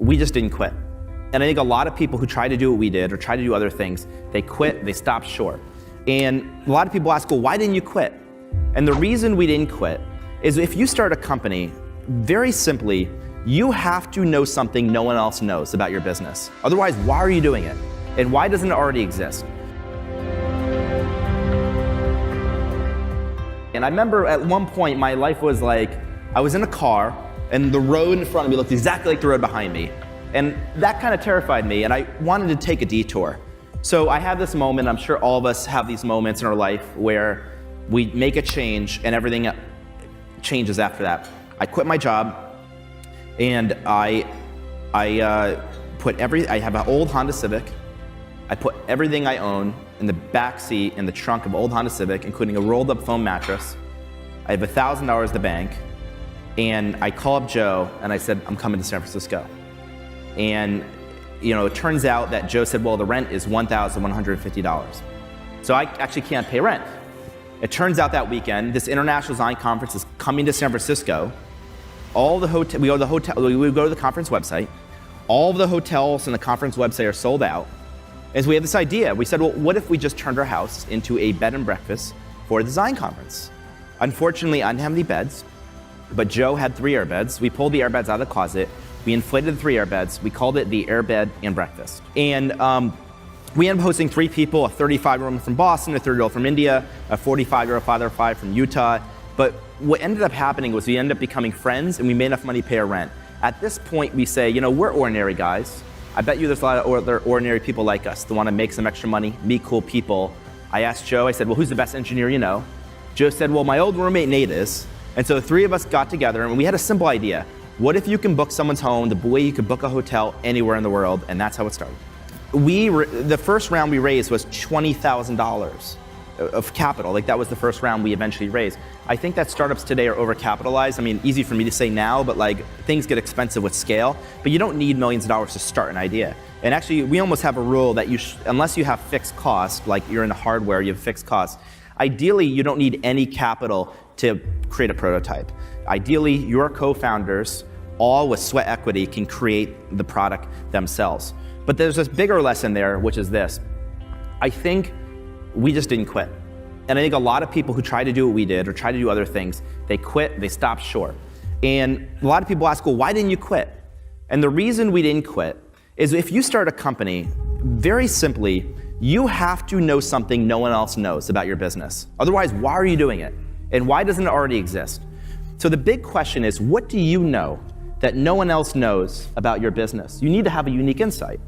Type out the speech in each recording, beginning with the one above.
we just didn't quit. And I think a lot of people who try to do what we did or try to do other things, they quit, they stop short. And a lot of people ask, well, why didn't you quit? And the reason we didn't quit is if you start a company, very simply, you have to know something no one else knows about your business. Otherwise, why are you doing it? And why doesn't it already exist? And I remember at one point, my life was like, I was in a car and the road in front of me looked exactly like the road behind me. And that kind of terrified me, and I wanted to take a detour. So I had this moment, I'm sure all of us have these moments in our life where we make a change and everything changes after that. I quit my job, and I have an old Honda Civic. I put everything I own in the back seat in the trunk of an old Honda Civic, including a rolled up foam mattress. I have $1,000 at the bank, and I call up Joe and I said, I'm coming to San Francisco. And it turns out that Joe said, well, the rent is $1,150. So I actually can't pay rent. It turns out that weekend, this international design conference is coming to San Francisco. We go to the conference website. All of the hotels in the conference website are sold out. And so we had this idea. We said, well, what if we just turned our house into a bed and breakfast for a design conference? Unfortunately, I didn't have any beds, but Joe had 3 airbeds. We pulled the airbeds out of the closet. We inflated the 3 airbeds. We called it the Airbed and Breakfast. And we ended up hosting 3 people, a 35-year-old woman from Boston, a 30-year-old from India, a 45-year-old father of 5 from Utah. But what ended up happening was we ended up becoming friends, and we made enough money to pay our rent. At this point, we say, we're ordinary guys. I bet you there's a lot of other ordinary people like us that want to make some extra money, meet cool people. I asked Joe, I said, well, who's the best engineer you know? Joe said, well, my old roommate Nate is. And so the 3 of us got together, and we had a simple idea. What if you can book someone's home the way you could book a hotel anywhere in the world? And that's how it started. The first round we raised was $20,000 of capital. That was the first round we eventually raised. I think that startups today are overcapitalized. I mean, easy for me to say now, but things get expensive with scale. But you don't need millions of dollars to start an idea. And actually, we almost have a rule that unless you have fixed costs, like you're in the hardware, you have fixed costs. Ideally, you don't need any capital to create a prototype. Ideally, your co-founders, all with sweat equity, can create the product themselves. But there's this bigger lesson there, which is this. I think we just didn't quit. And I think a lot of people who try to do what we did or try to do other things, they quit, they stop short. And a lot of people ask, well, why didn't you quit? And the reason we didn't quit is if you start a company, very simply, you have to know something no one else knows about your business. Otherwise, why are you doing it? And why doesn't it already exist? So the big question is, what do you know that no one else knows about your business? You need to have a unique insight.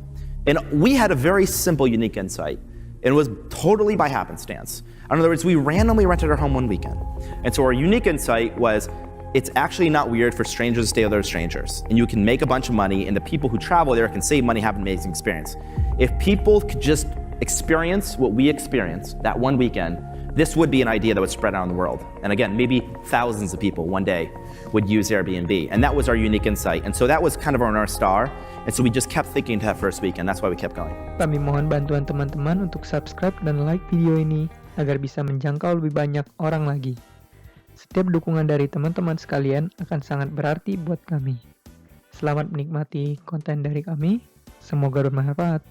And we had a very simple, unique insight. And it was totally by happenstance. In other words, we randomly rented our home one weekend. And so our unique insight was, it's actually not weird for strangers to stay with other strangers. And you can make a bunch of money, and the people who travel there can save money, have an amazing experience. If people could just experience what we experienced that one weekend, this would be an idea that would spread out in the world. And again, maybe thousands of people one day would use Airbnb. And that was our unique insight. And so that was kind of our North Star. And so we just kept thinking to that first week, and that's why we kept going. Kami mohon bantuan teman-teman untuk subscribe dan like video ini agar bisa menjangkau lebih banyak orang lagi. Setiap dukungan dari teman-teman sekalian akan sangat berarti buat kami. Selamat menikmati konten dari kami. Semoga bermanfaat.